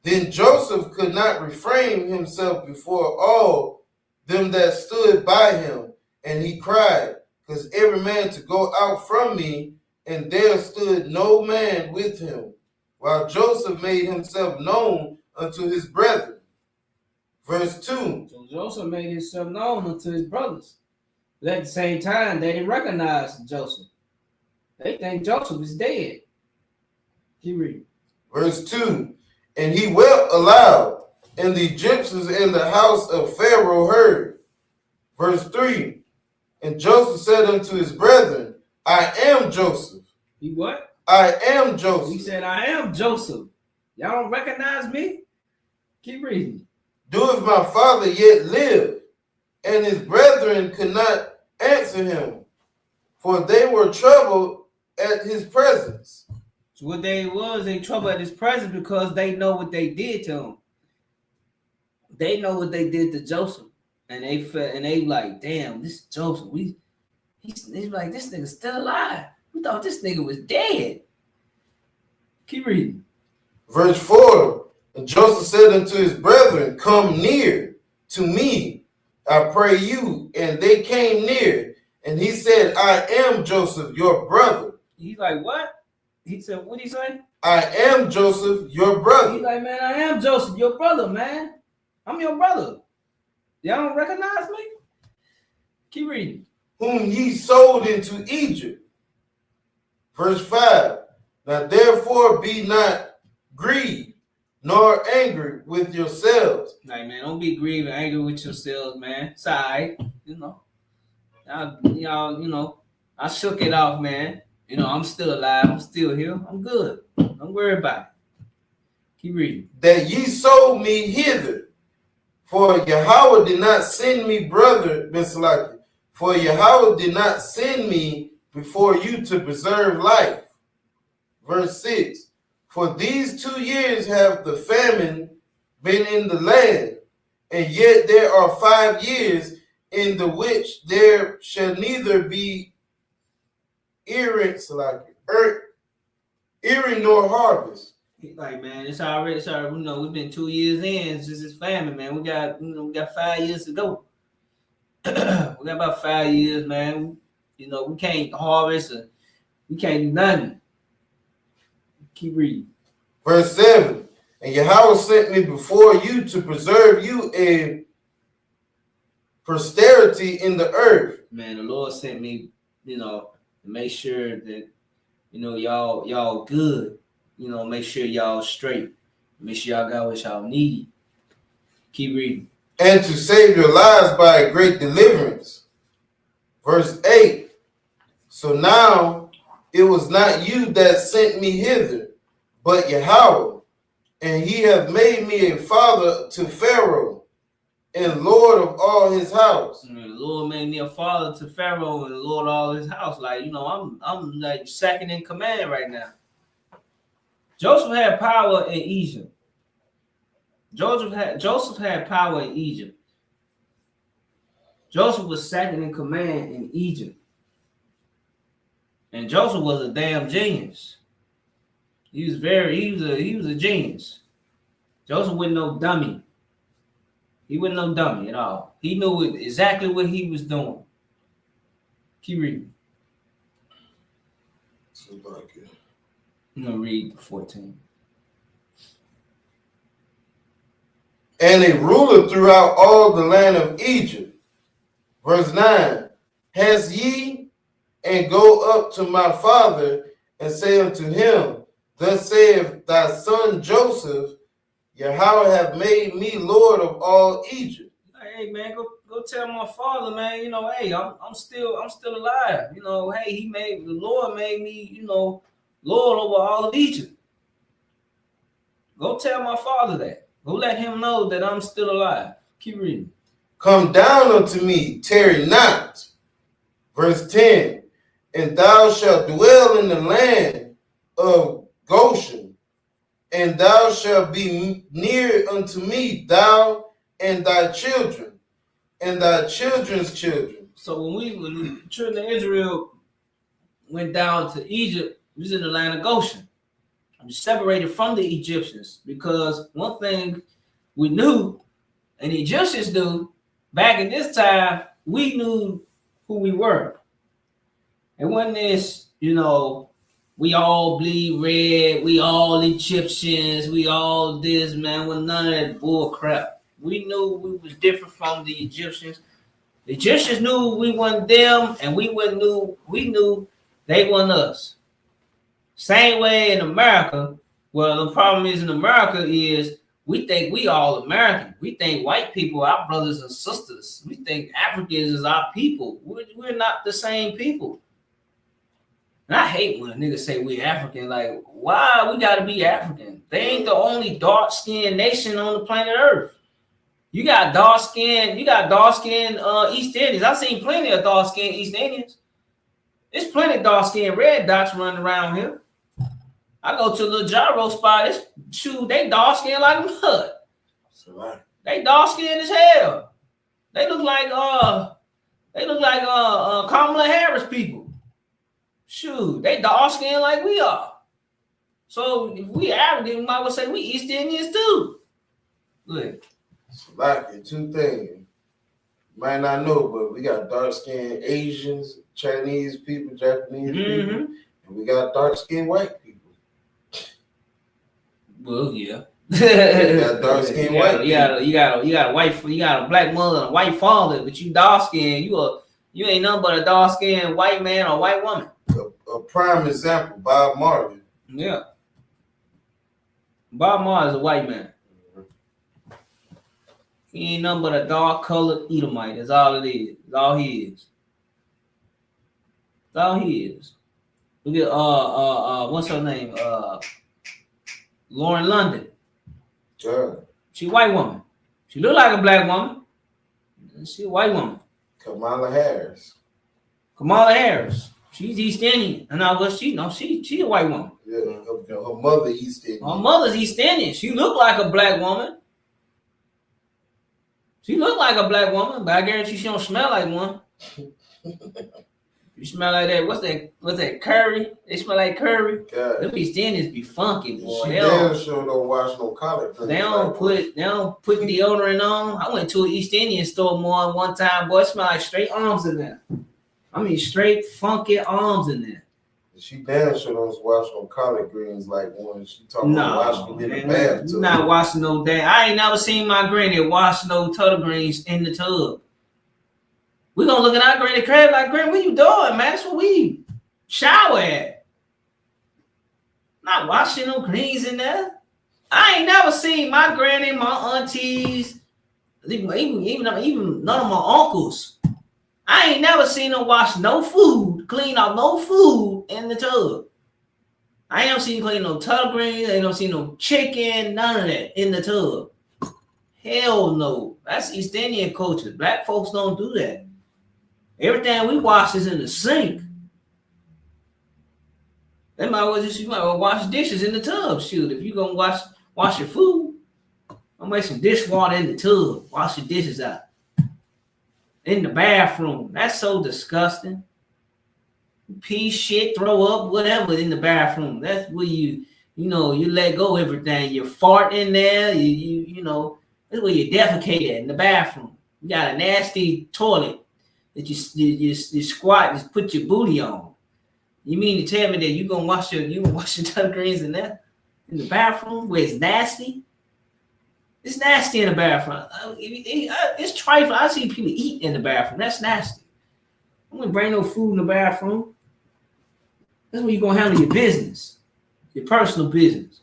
Then Joseph could not refrain himself before all them that stood by him, and he cried, because every man to go out from me, and there stood no man with him, while Joseph made himself known unto his brethren. Verse 2. So Joseph made himself known unto his brothers. But at the same time, they didn't recognize Joseph. They think Joseph is dead. Keep reading. Verse 2. And he wept aloud, and the Egyptians in the house of Pharaoh heard. Verse 3. And Joseph said unto his brethren, I am Joseph. He what? I am Joseph. He said, I am Joseph. Y'all don't recognize me? Keep reading. Do if my father yet live? And his brethren could not answer him, for they were troubled at his presence. So what they troubled at his presence because they know what they did to him. They know what they did to Joseph. And they like, damn, this is Joseph. He's like, this nigga's still alive. We thought this nigga was dead. Keep reading. Verse 4. And Joseph said unto his brethren, come near to me, I pray you. And they came near. And he said, I am Joseph, your brother. He's like, what? He said, what did he say? I am Joseph, your brother. He's like, man, I am Joseph, your brother, man. I'm your brother. Y'all don't recognize me? Keep reading. Whom ye sold into Egypt. Verse 5. Now therefore be not grieved, nor angry with yourselves. Like, man, don't be grieved and angry with yourselves, man. It's all right. Y'all, I shook it off, man. I'm still alive. I'm still here. I'm good. Don't worry about it. Keep reading. That ye sold me hither. For Yahweh did not send me, brother, Misalaki. For Yahweh did not send me before you to preserve life. Verse 6. For these 2 years have the famine been in the land, and yet there are 5 years in the which there shall neither be earing nor harvest. Like, man, it's already. You know, we've been 2 years in since this famine, man. We got 5 years to go. We got about 5 years, man. You know, we can't harvest, or we can't do nothing. Keep reading. Verse 7. And Yahweh sent me before you to preserve you a posterity in the earth. Man, the Lord sent me, you know, to make sure that, you know, y'all good. You know, make sure y'all straight. Make sure y'all got what y'all need. Keep reading. And to save your lives by a great deliverance. Verse 8. So now it was not you that sent me hither, but Yahweh. And he hath made me a father to Pharaoh, and Lord of all his house. The Lord made me a father to Pharaoh and Lord of all his house. Like, you know, I'm like second in command right now. Joseph had power in Egypt. Joseph had power in Egypt. Joseph was second in command in Egypt. And Joseph was a damn genius. He was a genius. Joseph wasn't no dummy. He wasn't no dummy at all. He knew exactly what he was doing. Keep reading. I'm gonna read 14. And a ruler throughout all the land of Egypt. Verse 9. Has ye, and go up to my father, and say unto him, Thus saith thy son Joseph, Yahweh hath made me Lord of all Egypt. Hey man, go tell my father, man. You know, hey, I'm still alive. You know, hey, the Lord made me, you know, Lord over all of Egypt. Go tell my father that. Go let him know that I'm still alive. Keep reading. Come down unto me, tarry not. Verse 10. And thou shalt dwell in the land of Goshen, and thou shalt be near unto me, thou and thy children, and thy children's children. So when the children of Israel went down to Egypt, we was in the land of Goshen. We separated from the Egyptians, because one thing we knew, and the Egyptians knew, back in this time, we knew who we were. And when this, you know, we all bleed red, we all Egyptians, we all this, man, with none of that bull crap. We knew we was different from the Egyptians. The Egyptians knew we wasn't them, and we knew they wasn't us. Same way in America. Well, the problem is in America is we think we all American. We think white people are our brothers and sisters. We think Africans is our people. We're not the same people. And I hate when a nigga say we African. Like, why we gotta be African? They ain't the only dark-skinned nation on the planet Earth. You got dark-skinned East Indians. I've seen plenty of dark-skinned East Indians. There's plenty of dark-skinned red dots running around here. I go to a little gyro spot. They dark-skinned like mud. They dark-skinned as hell. They look like Kamala Harris people. Shoot, they dark-skinned like we are. So if we African, we might well say we East Indians too. Look. Like two things. You might not know, but we got dark-skinned Asians, Chinese people, Japanese people, and we got dark-skinned white people. Well, yeah. You got dark-skinned white people. You got a black mother and a white father, but you dark-skinned. You ain't nothing but a dark-skinned white man or white woman. A prime example, Bob Marley. Yeah. Bob Marley is a white man. He ain't nothing but a dark-colored Edomite. That's all it is. That's all he is. That's all he is. Look at what's her name? Lauren London. Good. She a white woman. She look like a black woman. She a white woman. Kamala Harris. Kamala Harris. She's East Indian. And I was she a white woman. Yeah, her mother East Indian. Her mother's East Indian. She look like a black woman. She look like a black woman, but I guarantee she don't smell like one. You smell like that? What's that? Curry? They smell like curry. God. Them East Indians be funky, boy. She damn sure don't wash no collard greens. They don't put deodorant on. I went to an East Indian store more one time, boy. It smell like straight arms in there. I mean, straight funky arms in there. She damn sure don't wash no collard greens like when she talking about washing them in the bathtub. You not washing no damn. I ain't never seen my granny wash no turtle greens in the tub. We gonna look at our granny crab like, Granny, what you doing, man? That's what we shower at. Not washing no greens in there. I ain't never seen my granny, my aunties, even none of my uncles. I ain't never seen them wash no food, clean out no food in the tub. I ain't never seen clean no turtle greens. I ain't never seen no chicken, none of that in the tub. Hell no. That's East Indian culture. Black folks don't do that. Everything we wash is in the sink. You might well wash dishes in the tub. Shoot, if you gonna wash your food, I'll make some dishwater in the tub. Wash your dishes out. In the bathroom. That's so disgusting. Pee, shit, throw up, whatever in the bathroom. That's where you let go of everything. You fart in there. You know, that's where you defecate at, in the bathroom. You got a nasty toilet that you squat, just put your booty on. You mean to tell me that you gonna wash your turtle greens in there? In the bathroom where it's nasty? It's nasty in the bathroom. It's trifling. I see people eat in the bathroom. That's nasty. I'm gonna bring no food in the bathroom. That's where you're gonna handle your business, your personal business.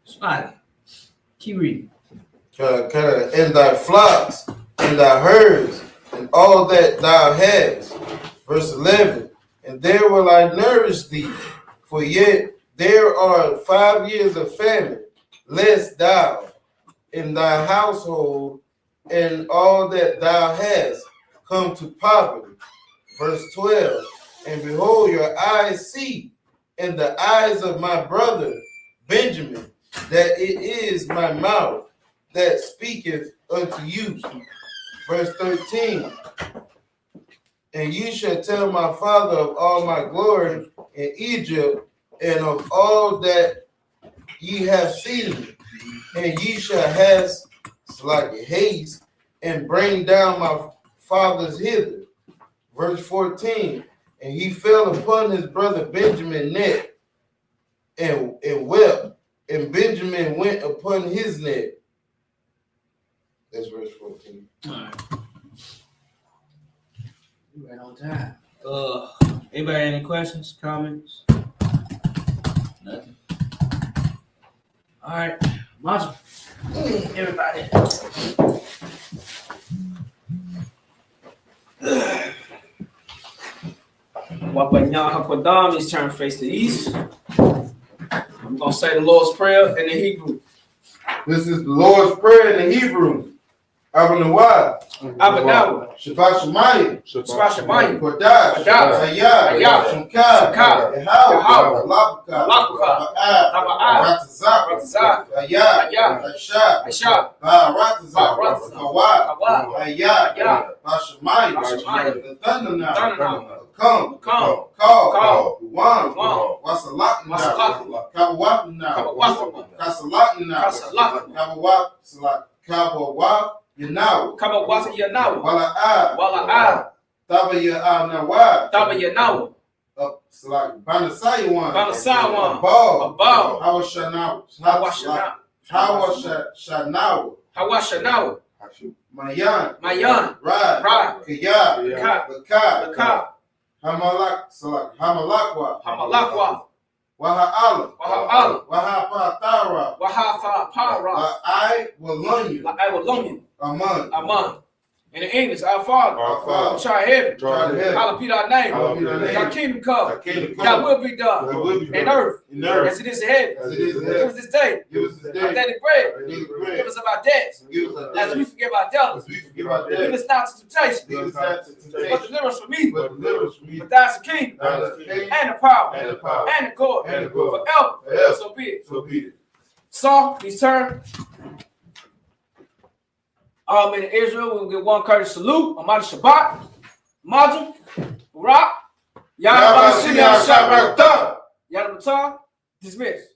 Slide. Keep reading. And thy flocks and thy herds and all that thou hast. Verse 11. And there will I nourish thee, for yet there are 5 years of famine, lest thou in thy household and all that thou hast come to poverty. Verse 12. And behold, your eyes see, and the eyes of my brother Benjamin, that it is my mouth that speaketh unto you. Verse 13. And you shall tell my father of all my glory in Egypt, and of all that ye have seen, and ye shall haste and bring down my fathers hither. Verse 14. And he fell upon his brother Benjamin's neck and wept, and Benjamin went upon his neck. That's verse 14. All right. You right on time. Anybody any questions, comments? Nothing. All right, Mazel. Everybody. Wapanyahapadam is turned face to east. I'm gonna say the Lord's Prayer in the Hebrew. This is the Lord's Prayer in the Hebrew. Abanawa. Abanawa. Shabbat Shemayim. Shabbat Shemayim. Kodash. Hayah. Shemkah. Yahweh. Malakah. Ratazak. Hayah. Ashab. Ratazak. Kawah. Hayah. Bashemayim. The thunder now. Come. Call. One. Wasalak now. Kabawak now. Kasalak now. Kabawak. Yanawa. Kabawasa Yanawa. Wala Taba Yanawa. Taba Yanawa. Select Banasayawan. Banasayawan. Abal. Hawashanawa. Hawashanawa. Mayan. Rad. Kaya. Laka. Hamalakwa. Waha'ala. Wahapatara. I will loan you. Aman. In the English, our Father, which art in heaven, hallowed be thy name. Thy kingdom come. Thy will be done in earth as it is in heaven. Give us this day our daily bread. Give us of our debts as we forgive our debtors. Give us not to temptation, but deliver us from evil. For thine is the kingdom and the power and the glory forever. So be it. So, please turn. All men in Israel, we will get one courteous salute. Amada Shabbat, Majum, Barak, Yadabashim, Yadabashim, Yadabashim, dismissed.